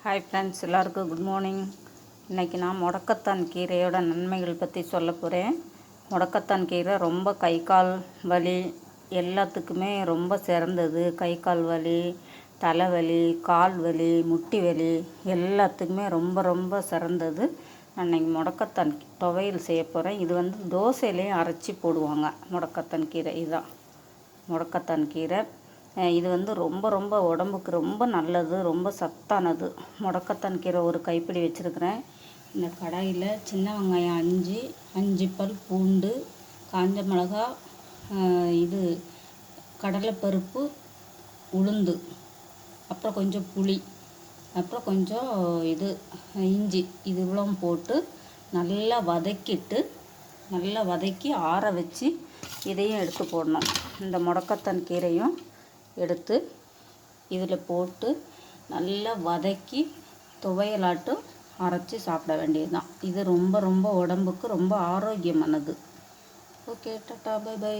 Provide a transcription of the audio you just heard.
Hi friends, எல்லாருக்கும் good morning. இன்றைக்கி நான் முடக்கத்தான் கீரையோட நன்மைகள் பற்றி சொல்ல போகிறேன். முடக்கத்தான் கீரை ரொம்ப கை கால் வலி எல்லாத்துக்குமே ரொம்ப சிறந்தது. கை கால் வலி, தலைவலி, கால் வலி, முட்டி வலி எல்லாத்துக்குமே ரொம்ப ரொம்ப சிறந்தது. நான் இன்றைக்கி முடக்கத்தான் துவையல் செய்ய போகிறேன். இது தோசையிலையும் அரைச்சி போடுவாங்க. முடக்கத்தான் கீரை இதுதான் முடக்கத்தான் கீரை. இது ரொம்ப ரொம்ப உடம்புக்கு ரொம்ப நல்லது, ரொம்ப சத்தானது. முடக்கத்தான் கீரை ஒரு கைப்பிடி வச்சுருக்கிறேன். இந்த கடாயில் சின்ன வெங்காயம் 5 பல் பூண்டு, காஞ்ச மிளகா, இது கடலைப்பருப்பு, உளுந்து, அப்புறம் கொஞ்சம் புளி, அப்புறம் கொஞ்சம் இஞ்சி, இது இவ்வளோ போட்டு நல்லா வதக்கி ஆற வச்சு இதையும் எடுத்து போடணும். இந்த முடக்கத்தான் கீரையும் எடுத்து இதில் போட்டு நல்லா வதக்கி துவையலாட்டும் அரைச்சி சாப்பிட வேண்டியது தான். இது ரொம்ப ரொம்ப உடம்புக்கு ரொம்ப ஆரோக்கியமானது. Okay, tata, bye by.